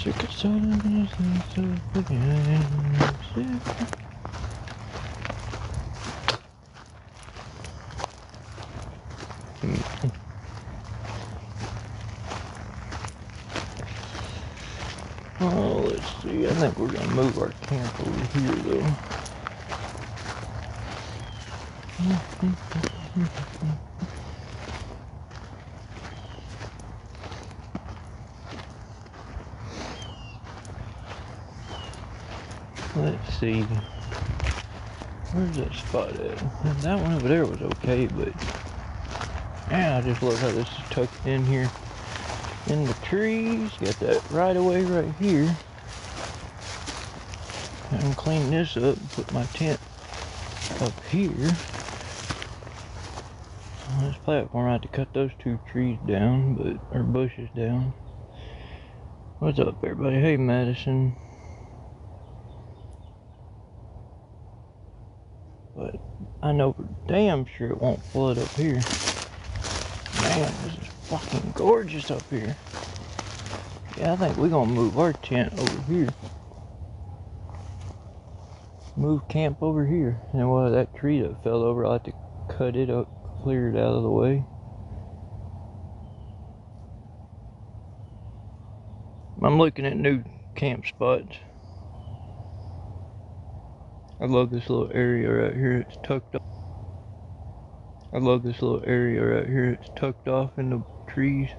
Sick of silence and stuff again. Oh, let's see. I think we're gonna move our camp over here though. Let's see. Where's that spot at? That one over there was okay, but yeah, I just love how this is tucked in here in the trees. Got that right away right here. I'm clean this up and put my tent up here. On this platform, I have to cut those two trees down, or bushes down. What's up, everybody? Hey, Madison. But I know for damn sure it won't flood up here. Man, this is fucking gorgeous up here. Yeah, I think we're gonna move our tent over here. Move camp over here. And well, that tree that fell over, I'll have to cut it up, clear it out of the way. I'm looking at new camp spots. I love this little area right here. It's tucked off. I love this little area right here. It's tucked off in the trees.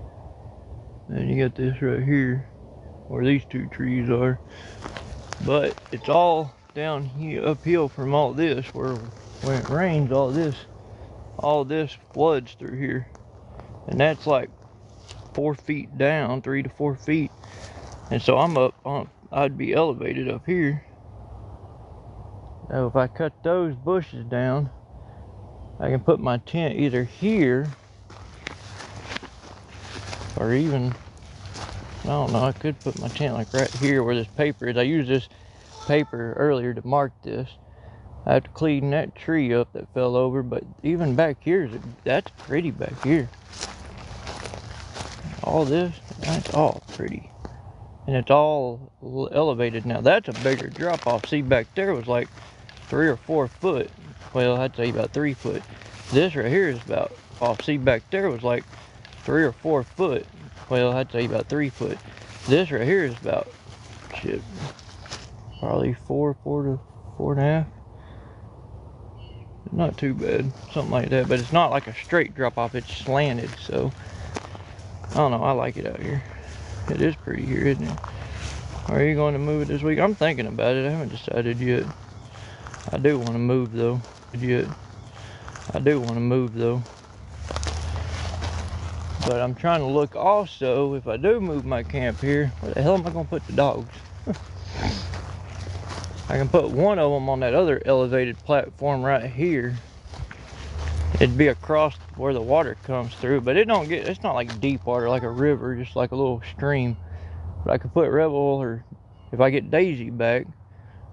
And you got this right here, where these two trees are. But it's all down here, uphill from all this, where when it rains, all this floods through here. And that's like 4 feet down, 3 to 4 feet. And so I'm up on, I'd be elevated up here. Now if I cut those bushes down, I can put my tent either here or even, I don't know, I could put my tent like right here where this paper is. I used this paper earlier to mark this. I have to clean that tree up that fell over, but even back here, that's pretty back here. All this, that's all pretty. And it's all elevated now. That's a bigger drop off. See, back there was like 3 or 4 foot. Well, I'd say about 3 foot. This right here is about off. See, back there was like 3 or 4 foot. Well, I'd say about 3 foot. This right here is about, shit, probably 4 to 4.5. Not too bad, something like that. But it's not like a straight drop off. It's slanted, so I don't know. I like it out here. It is pretty here, isn't it? Are you going to move it this week? I'm thinking about it. I haven't decided yet. I do want to move though. But I'm trying to look also, if I do move my camp here, where the hell am I going to put the dogs? I can put one of them on that other elevated platform right here. It'd be across where the water comes through, but it's not like deep water, like a river, just like a little stream. But I could put Rebel, or if I get Daisy back,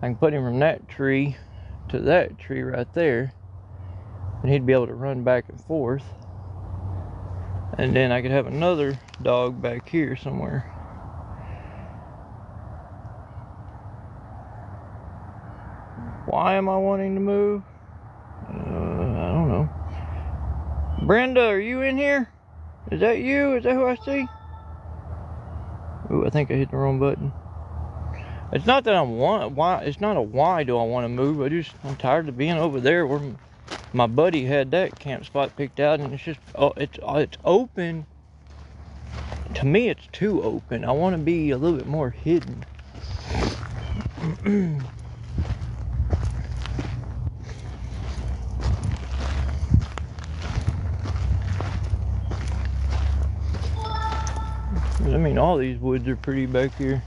I can put him from that tree to that tree right there, and he'd be able to run back and forth. And then I could have another dog back here somewhere. Why am I wanting to move? I don't know. Brenda, are you in here? Is that you? Is that who I see? Ooh, I think I hit the wrong button. It's not that it's not a why do I want to move. I'm tired of being over there where my buddy had that camp spot picked out, and it's just, it's open. To me, it's too open. I want to be a little bit more hidden. I mean, all these woods are pretty back here.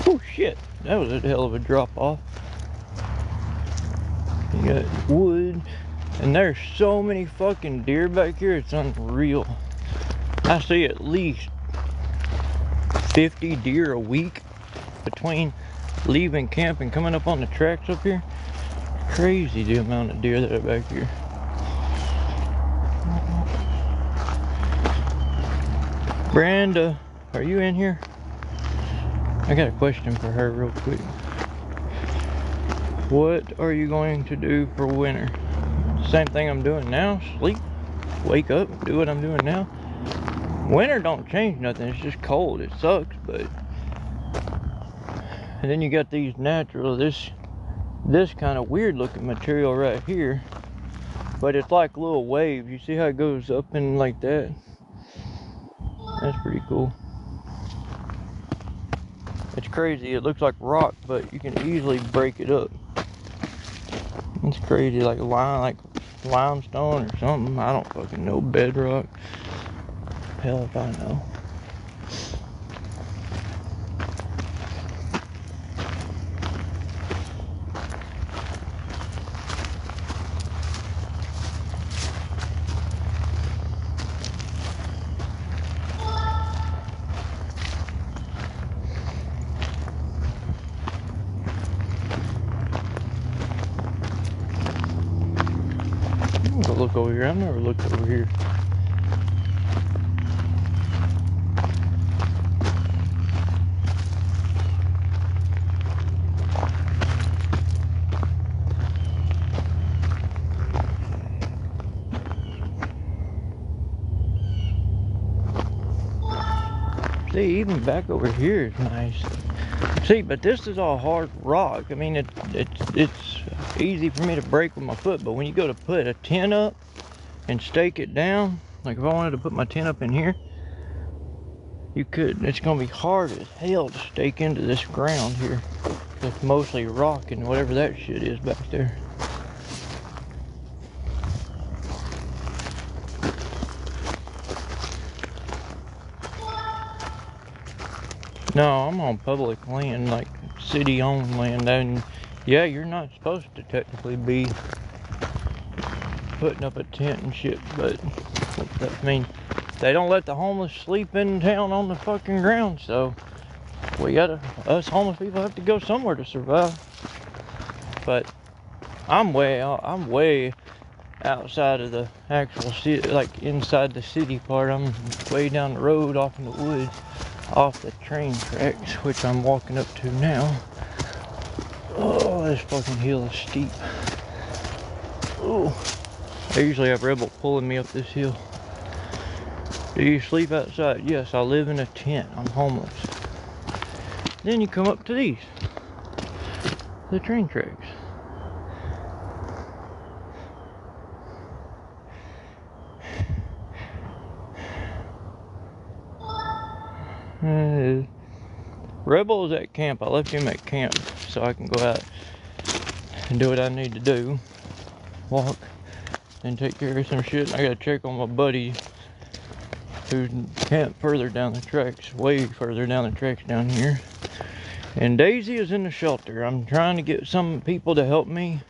Oh shit, that was a hell of a drop off. You got wood, and there's so many fucking deer back here, it's unreal. I see at least 50 deer a week between leaving camp and coming up on the tracks up here. Crazy the amount of deer that are back here. Brenda, are you in here? I got a question for her real quick. What are you going to do for winter? Same thing I'm doing now. Sleep, wake up, do what I'm doing now. Winter don't change nothing. It's just cold. It sucks, but... And then you got these natural, this kind of weird looking material right here. But it's like little waves. You see how it goes up and like that? That's pretty cool. It's crazy. It looks like rock, but you can easily break it up. It's crazy, like limestone or something. I don't fucking know. Bedrock. Hell if I know. Go look over here. I've never looked over here. See, even back over here is nice. See, but this is all hard rock. I mean, it's easy for me to break with my foot, but when you go to put a tent up and stake it down, like if I wanted to put my tent up in here, you could. It's gonna be hard as hell to stake into this ground here. It's mostly rock and whatever that shit is back there. No, I'm on public land, like city-owned land, and yeah, you're not supposed to technically be putting up a tent and shit, but I mean, they don't let the homeless sleep in town on the fucking ground, so us homeless people have to go somewhere to survive. But I'm way outside of the actual city, like inside the city part. I'm way down the road off in the woods, off the train tracks, which I'm walking up to now. Oh, this fucking hill is steep. Oh, I usually have Rebel pulling me up this hill. Do you sleep outside? Yes, I live in a tent. I'm homeless. Then you come up to these, the train tracks. Rebel is at camp. I left him at camp so I can go out and do what I need to do. Walk and take care of some shit. I gotta check on my buddy who's camped further down the tracks, way further down the tracks down here. And Daisy is in the shelter. I'm trying to get some people to help me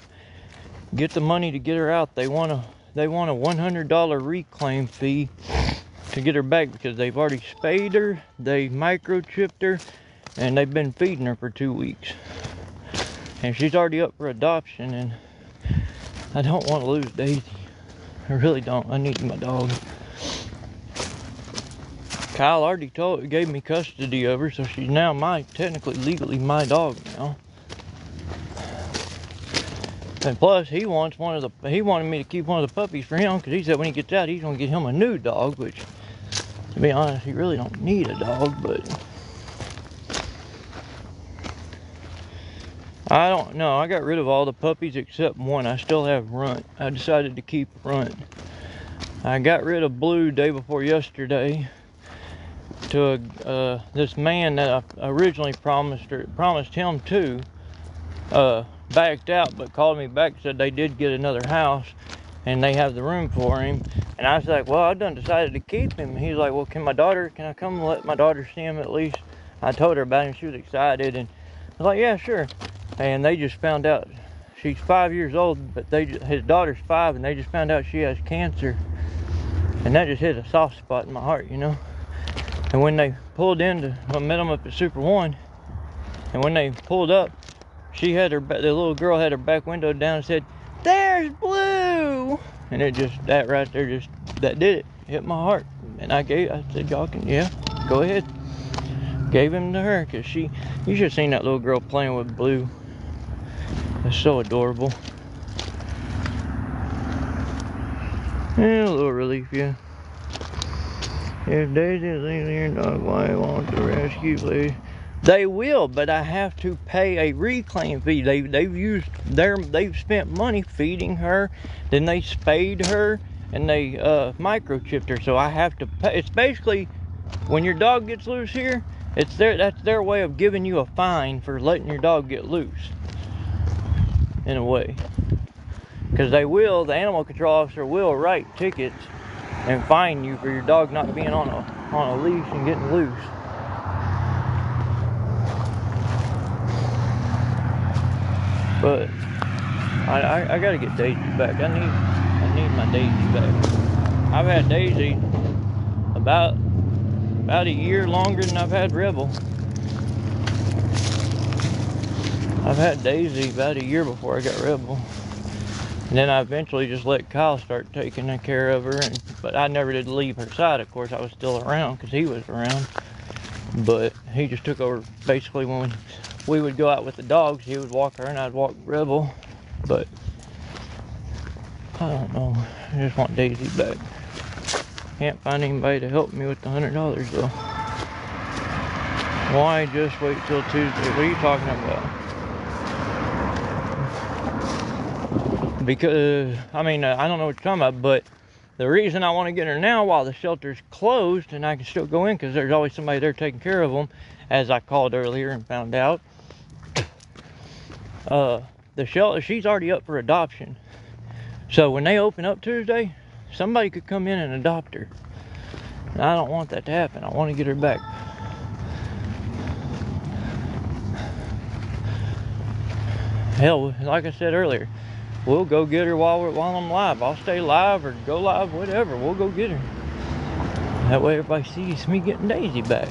get the money to get her out. They want a $100 reclaim fee to get her back because they've already spayed her, they microchipped her, and they've been feeding her for 2 weeks. And she's already up for adoption, and I don't want to lose Daisy. I really don't. I need my dog. Kyle already gave me custody of her, so she's now technically legally my dog now. And plus, he wanted me to keep one of the puppies for him because he said when he gets out, he's gonna get him a new dog. Which, to be honest, he really don't need a dog, but I don't know. I got rid of all the puppies except one. I still have Runt. I decided to keep Runt. I got rid of Blue day before yesterday to this man that I originally promised him to. Backed out, but called me back and said they did get another house and they have the room for him. And I was like, well, I done decided to keep him. And he's like, well, can I come and let my daughter see him at least? I told her about him. She was excited, and I was like, yeah, sure. And they just found out she's 5 years old, but his daughter's 5, and they just found out she has cancer. And that just hit a soft spot in my heart, you know. And when they pulled in, I met them up at Super One, and when they pulled up, the little girl had her back window down and said, "There's Blue!" And that right there that did it. Hit my heart. And I said, y'all can, yeah, go ahead. Gave him to her because you should have seen that little girl playing with Blue. It's so adorable. Yeah, a little relief, yeah. If Daisy's leaving your dog, why won't the rescue please? They will, but I have to pay a reclaim fee. They've spent money feeding her, then they spayed her, and they microchipped her. So I have to pay. It's basically when your dog gets loose here, that's their way of giving you a fine for letting your dog get loose. In a way, because the animal control officer will write tickets and fine you for your dog not being on a leash and getting loose. But I gotta get Daisy back. I need my Daisy back. I've had Daisy about a year longer than I've had Rebel. I've had Daisy about a year before I got Rebel. And then I eventually just let Kyle start taking care of her. But I never did leave her side. Of course, I was still around because he was around. But he just took over basically when we would go out with the dogs. He would walk her and I'd walk Rebel. But I don't know. I just want Daisy back. Can't find anybody to help me with the $100 though. Why just wait till Tuesday? What are you talking about? Because, I mean, I don't know what you're talking about, but the reason I want to get her now while the shelter's closed and I can still go in because there's always somebody there taking care of them, as I called earlier and found out. The shelter, she's already up for adoption. So when they open up Tuesday, somebody could come in and adopt her. And I don't want that to happen. I want to get her back. Hell, like I said earlier, we'll go get her while I'm live. I'll stay live or go live, whatever. We'll go get her. That way everybody sees me getting Daisy back.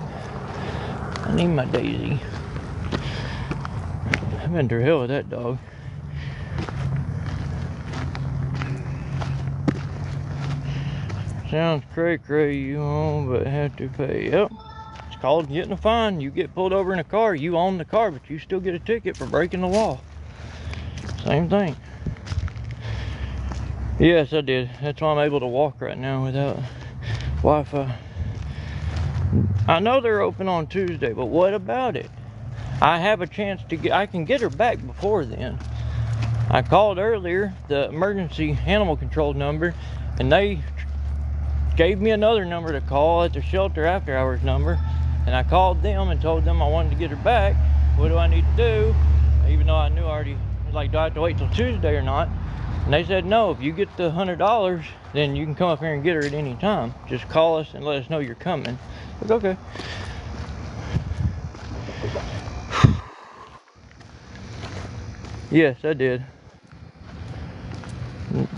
I need my Daisy. I've been through hell with that dog. Sounds cray-cray, you own, but have to pay. Yep. It's called getting a fine. You get pulled over in a car, you own the car, but you still get a ticket for breaking the law. Same thing. Yes, I did. That's why I'm able to walk right now without Wi-Fi. I know they're open on Tuesday, but what about it? I have a chance I can get her back before then. I called earlier, the emergency animal control number, and they gave me another number to call at the shelter after hours number, and I called them and told them I wanted to get her back. What do I need to do? Even though I knew already, like, do I have to wait till Tuesday or not? And they said, no, if you get the $100, then you can come up here and get her at any time. Just call us and let us know you're coming. I was like, okay. Yes, I did.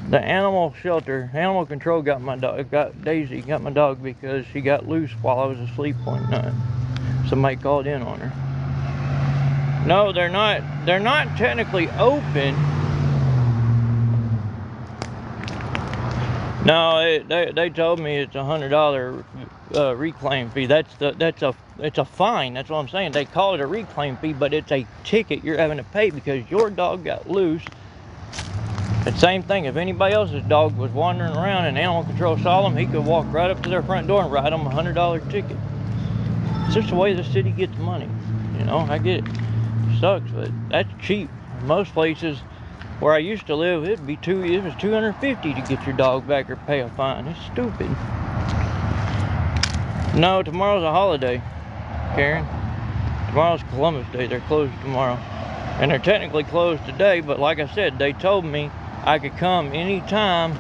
The animal shelter, animal control got my dog, Daisy got my dog because she got loose while I was asleep one night. Somebody called in on her. No, they're not technically open. No, they told me it's $100 reclaim fee. It's a fine. That's what I'm saying. They call it a reclaim fee, but it's a ticket you're having to pay because your dog got loose. The same thing. If anybody else's dog was wandering around and animal control saw them, he could walk right up to their front door and write them a $100 ticket. It's just the way the city gets money. You know, I get it. It sucks, but that's cheap. Most places where I used to live, it was $250 to get your dog back or pay a fine. It's stupid. No, tomorrow's a holiday, Karen. Tomorrow's Columbus Day. They're closed tomorrow. And they're technically closed today, but like I said, they told me I could come anytime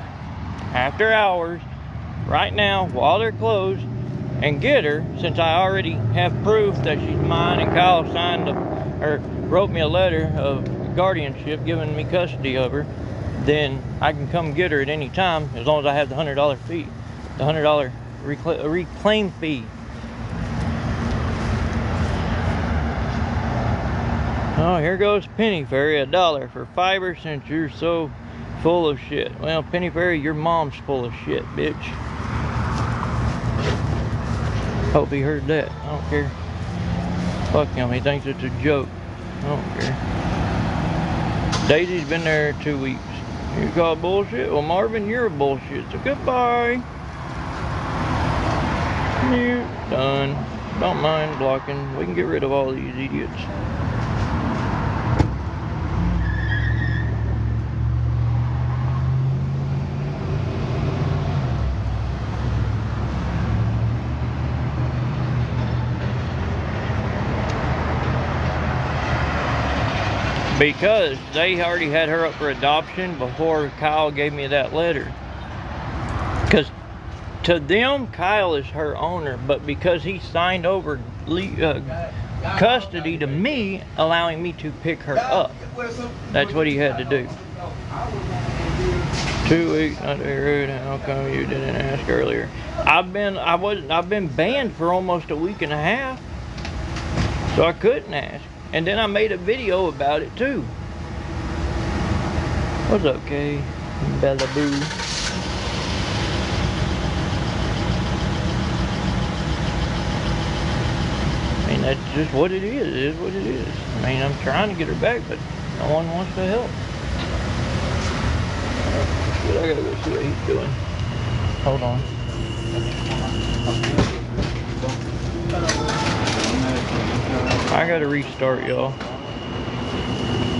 after hours, right now, while they're closed, and get her, since I already have proof that she's mine, and Kyle signed or wrote me a letter of guardianship giving me custody of her. Then I can come get her at any time as long as I have the $100 fee, the $100 reclaim fee. Oh, here goes Penny Fairy, $1 for fiber since you're so full of shit. Well, Penny Fairy, your mom's full of shit, bitch. Hope he heard that. I don't care. Fuck him, he thinks it's a joke. I don't care. Daisy's been there 2 weeks. You call bullshit? Well, Marvin, you're a bullshit. So goodbye. Mute. Done. Don't mind blocking. We can get rid of all these idiots. Because they already had her up for adoption before Kyle gave me that letter. Because to them, Kyle is her owner, but because he signed over custody to me, allowing me to pick her up, that's what he had to do. 2 weeks, not rude. How come you didn't ask earlier? I've been banned for almost a week and a half, so I couldn't ask. And then I made a video about it too. What's up, Kay? Bella Boo. I mean, that's just what it is. It is what it is. I mean, I'm trying to get her back, but no one wants to help. But I gotta go see what he's doing. Hold on. I gotta restart, y'all.